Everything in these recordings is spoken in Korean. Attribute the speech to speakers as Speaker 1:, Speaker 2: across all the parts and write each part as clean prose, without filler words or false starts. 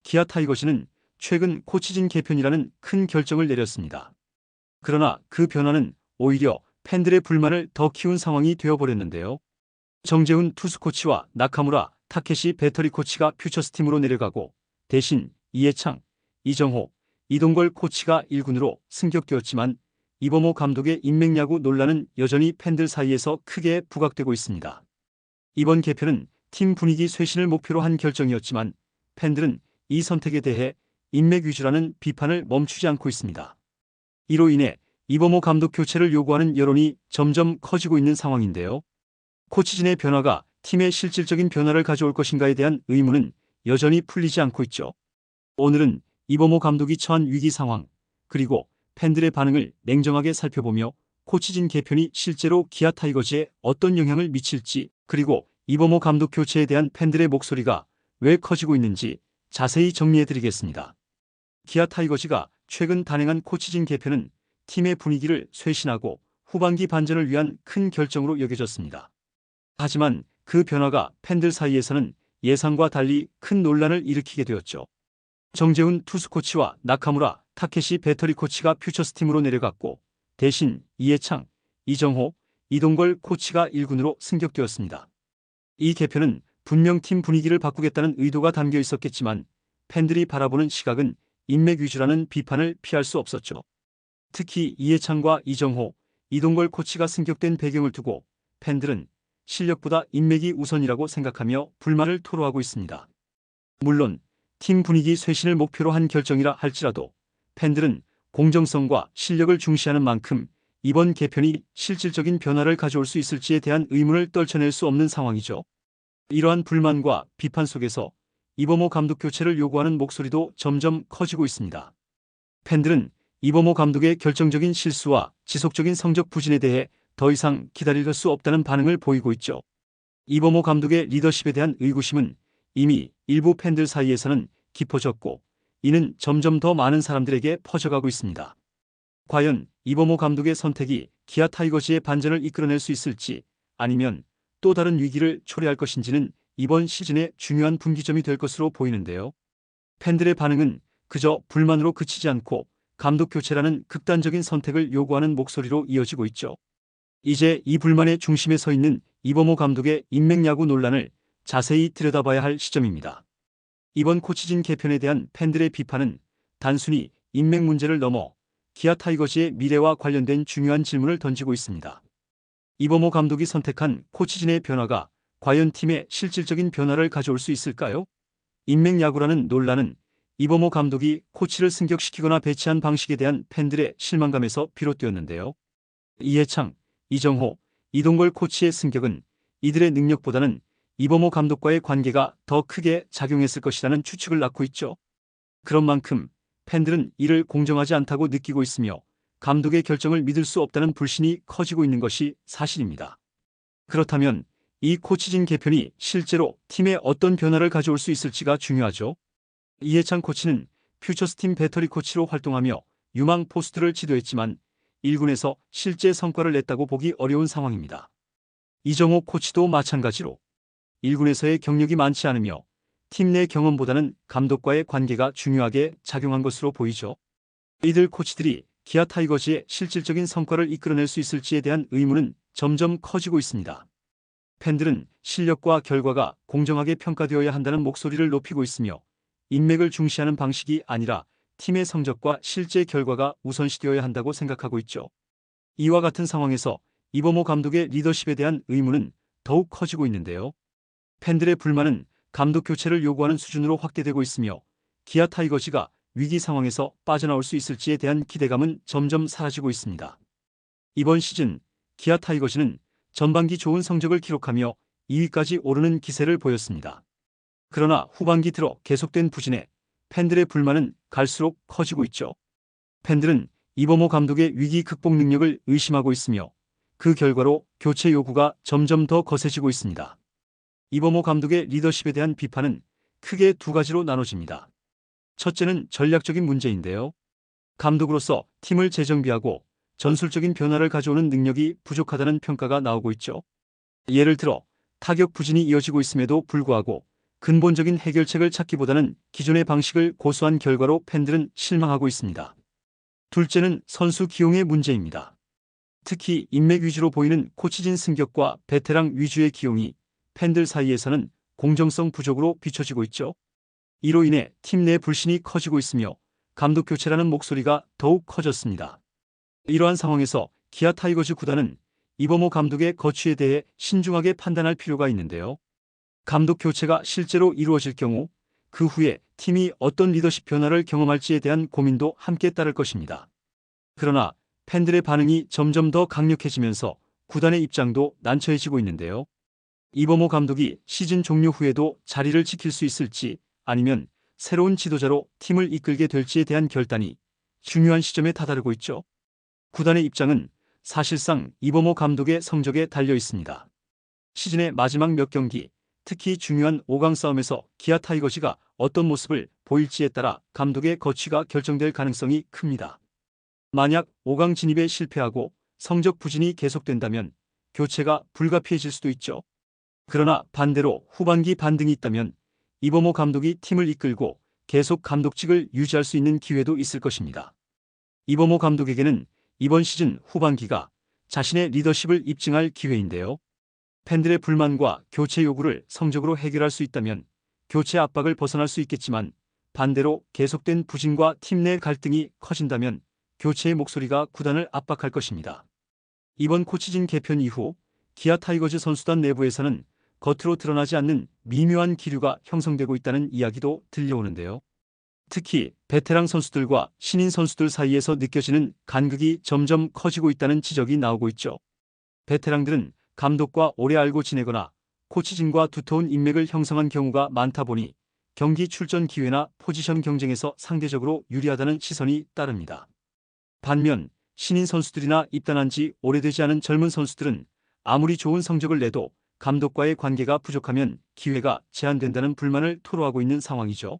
Speaker 1: 기아 타이거즈는 최근 코치진 개편이라는 큰 결정을 내렸습니다. 그러나 그 변화는 오히려 팬들의 불만을 더 키운 상황이 되어버렸는데요. 정재훈 투수 코치와 나카무라 타케시 배터리 코치가 퓨처스팀으로 내려가고 대신 이해창, 이정호, 이동걸 코치가 1군으로 승격되었지만 이범호 감독의 인맥야구 논란은 여전히 팬들 사이에서 크게 부각되고 있습니다. 이번 개편은 팀 분위기 쇄신을 목표로 한 결정이었지만 팬들은 이 선택에 대해 인맥 위주라는 비판을 멈추지 않고 있습니다. 이로 인해 이범호 감독 교체를 요구하는 여론이 점점 커지고 있는 상황인데요. 코치진의 변화가 팀의 실질적인 변화를 가져올 것인가에 대한 의문은 여전히 풀리지 않고 있죠. 오늘은 이범호 감독이 처한 위기 상황, 그리고 팬들의 반응을 냉정하게 살펴보며 코치진 개편이 실제로 기아 타이거즈에 어떤 영향을 미칠지, 그리고 이범호 감독 교체에 대한 팬들의 목소리가 왜 커지고 있는지 자세히 정리해드리겠습니다. 기아 타이거즈가 최근 단행한 코치진 개편은 팀의 분위기를 쇄신하고 후반기 반전을 위한 큰 결정으로 여겨졌습니다. 하지만 그 변화가 팬들 사이에서는 예상과 달리 큰 논란을 일으키게 되었죠. 정재훈 투수 코치와 나카무라 타케시 배터리 코치가 퓨처스팀으로 내려갔고 대신 이해창, 이정호, 이동걸 코치가 1군으로 승격되었습니다. 이 개편은 분명 팀 분위기를 바꾸겠다는 의도가 담겨 있었겠지만 팬들이 바라보는 시각은 인맥 위주라는 비판을 피할 수 없었죠. 특히 이해창과 이정호, 이동걸 코치가 승격된 배경을 두고 팬들은 실력보다 인맥이 우선이라고 생각하며 불만을 토로하고 있습니다. 물론 팀 분위기 쇄신을 목표로 한 결정이라 할지라도 팬들은 공정성과 실력을 중시하는 만큼 이번 개편이 실질적인 변화를 가져올 수 있을지에 대한 의문을 떨쳐낼 수 없는 상황이죠. 이러한 불만과 비판 속에서 이범호 감독 교체를 요구하는 목소리도 점점 커지고 있습니다. 팬들은 이범호 감독의 결정적인 실수와 지속적인 성적 부진에 대해 더 이상 기다릴 수 없다는 반응을 보이고 있죠. 이범호 감독의 리더십에 대한 의구심은 이미 일부 팬들 사이에서는 깊어졌고 이는 점점 더 많은 사람들에게 퍼져가고 있습니다. 과연 이범호 감독의 선택이 기아 타이거즈의 반전을 이끌어낼 수 있을지 아니면 또 다른 위기를 초래할 것인지는 이번 시즌의 중요한 분기점이 될 것으로 보이는데요. 팬들의 반응은 그저 불만으로 그치지 않고 감독 교체라는 극단적인 선택을 요구하는 목소리로 이어지고 있죠. 이제 이 불만의 중심에 서 있는 이범호 감독의 인맥야구 논란을 자세히 들여다봐야 할 시점입니다. 이번 코치진 개편에 대한 팬들의 비판은 단순히 인맥 문제를 넘어 기아 타이거즈의 미래와 관련된 중요한 질문을 던지고 있습니다. 이범호 감독이 선택한 코치진의 변화가 과연 팀의 실질적인 변화를 가져올 수 있을까요? 인맥야구라는 논란은 이범호 감독이 코치를 승격시키거나 배치한 방식에 대한 팬들의 실망감에서 비롯되었는데요. 이해창, 이정호, 이동걸 코치의 승격은 이들의 능력보다는 이범호 감독과의 관계가 더 크게 작용했을 것이라는 추측을 낳고 있죠. 그런 만큼 팬들은 이를 공정하지 않다고 느끼고 있으며 감독의 결정을 믿을 수 없다는 불신이 커지고 있는 것이 사실입니다. 그렇다면 이 코치진 개편이 실제로 팀에 어떤 변화를 가져올 수 있을지가 중요하죠. 이해창 코치는 퓨처스팀 배터리 코치로 활동하며 유망 포스트를 지도했지만 1군에서 실제 성과를 냈다고 보기 어려운 상황입니다. 이정호 코치도 마찬가지로 1군에서의 경력이 많지 않으며 팀 내 경험보다는 감독과의 관계가 중요하게 작용한 것으로 보이죠. 이들 코치들이 기아 타이거즈의 실질적인 성과를 이끌어낼 수 있을지에 대한 의문은 점점 커지고 있습니다. 팬들은 실력과 결과가 공정하게 평가되어야 한다는 목소리를 높이고 있으며 인맥을 중시하는 방식이 아니라 팀의 성적과 실제 결과가 우선시되어야 한다고 생각하고 있죠. 이와 같은 상황에서 이범호 감독의 리더십에 대한 의문은 더욱 커지고 있는데요. 팬들의 불만은 감독 교체를 요구하는 수준으로 확대되고 있으며 기아 타이거즈가 위기 상황에서 빠져나올 수 있을지에 대한 기대감은 점점 사라지고 있습니다. 이번 시즌 기아 타이거즈는 전반기 좋은 성적을 기록하며 2위까지 오르는 기세를 보였습니다. 그러나 후반기 들어 계속된 부진에 팬들의 불만은 갈수록 커지고 있죠. 팬들은 이범호 감독의 위기 극복 능력을 의심하고 있으며 그 결과로 교체 요구가 점점 더 거세지고 있습니다. 이범호 감독의 리더십에 대한 비판은 크게 두 가지로 나눠집니다. 첫째는 전략적인 문제인데요. 감독으로서 팀을 재정비하고 전술적인 변화를 가져오는 능력이 부족하다는 평가가 나오고 있죠. 예를 들어 타격 부진이 이어지고 있음에도 불구하고 근본적인 해결책을 찾기보다는 기존의 방식을 고수한 결과로 팬들은 실망하고 있습니다. 둘째는 선수 기용의 문제입니다. 특히 인맥 위주로 보이는 코치진 승격과 베테랑 위주의 기용이 팬들 사이에서는 공정성 부족으로 비춰지고 있죠. 이로 인해 팀 내 불신이 커지고 있으며 감독 교체라는 목소리가 더욱 커졌습니다. 이러한 상황에서 기아 타이거즈 구단은 이범호 감독의 거취에 대해 신중하게 판단할 필요가 있는데요. 감독 교체가 실제로 이루어질 경우 그 후에 팀이 어떤 리더십 변화를 경험할지에 대한 고민도 함께 따를 것입니다. 그러나 팬들의 반응이 점점 더 강력해지면서 구단의 입장도 난처해지고 있는데요. 이범호 감독이 시즌 종료 후에도 자리를 지킬 수 있을지 아니면 새로운 지도자로 팀을 이끌게 될지에 대한 결단이 중요한 시점에 다다르고 있죠. 구단의 입장은 사실상 이범호 감독의 성적에 달려 있습니다. 시즌의 마지막 몇 경기, 특히 중요한 5강 싸움에서 기아 타이거즈가 어떤 모습을 보일지에 따라 감독의 거취가 결정될 가능성이 큽니다. 만약 5강 진입에 실패하고 성적 부진이 계속된다면 교체가 불가피해질 수도 있죠. 그러나 반대로 후반기 반등이 있다면 이범호 감독이 팀을 이끌고 계속 감독직을 유지할 수 있는 기회도 있을 것입니다. 이범호 감독에게는 이번 시즌 후반기가 자신의 리더십을 입증할 기회인데요. 팬들의 불만과 교체 요구를 성적으로 해결할 수 있다면 교체 압박을 벗어날 수 있겠지만 반대로 계속된 부진과 팀 내 갈등이 커진다면 교체의 목소리가 구단을 압박할 것입니다. 이번 코치진 개편 이후 기아 타이거즈 선수단 내부에서는 겉으로 드러나지 않는 미묘한 기류가 형성되고 있다는 이야기도 들려오는데요. 특히 베테랑 선수들과 신인 선수들 사이에서 느껴지는 간극이 점점 커지고 있다는 지적이 나오고 있죠. 베테랑들은 감독과 오래 알고 지내거나 코치진과 두터운 인맥을 형성한 경우가 많다 보니 경기 출전 기회나 포지션 경쟁에서 상대적으로 유리하다는 시선이 따릅니다. 반면 신인 선수들이나 입단한 지 오래되지 않은 젊은 선수들은 아무리 좋은 성적을 내도 감독과의 관계가 부족하면 기회가 제한된다는 불만을 토로하고 있는 상황이죠.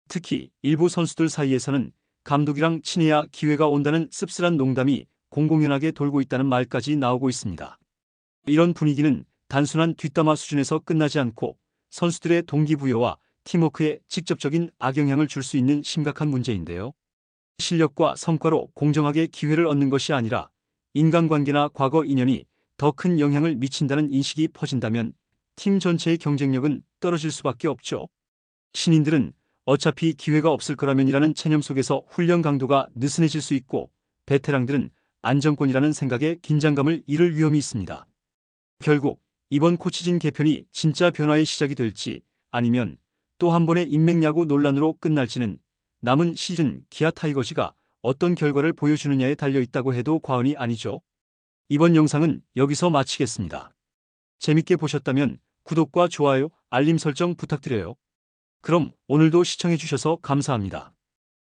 Speaker 1: 특히 일부 선수들 사이에서는 감독이랑 친해야 기회가 온다는 씁쓸한 농담이 공공연하게 돌고 있다는 말까지 나오고 있습니다. 이런 분위기는 단순한 뒷담화 수준에서 끝나지 않고 선수들의 동기부여와 팀워크에 직접적인 악영향을 줄 수 있는 심각한 문제인데요. 실력과 성과로 공정하게 기회를 얻는 것이 아니라 인간관계나 과거 인연이 더 큰 영향을 미친다는 인식이 퍼진다면 팀 전체의 경쟁력은 떨어질 수밖에 없죠. 신인들은 어차피 기회가 없을 거라면이라는 체념 속에서 훈련 강도가 느슨해질 수 있고 베테랑들은 안정권이라는 생각에 긴장감을 잃을 위험이 있습니다. 결국 이번 코치진 개편이 진짜 변화의 시작이 될지 아니면 또 한 번의 인맥야구 논란으로 끝날지는 남은 시즌 기아 타이거즈가 어떤 결과를 보여주느냐에 달려 있다고 해도 과언이 아니죠. 이번 영상은 여기서 마치겠습니다. 재밌게 보셨다면 구독과 좋아요, 알림 설정 부탁드려요. 그럼 오늘도 시청해주셔서 감사합니다.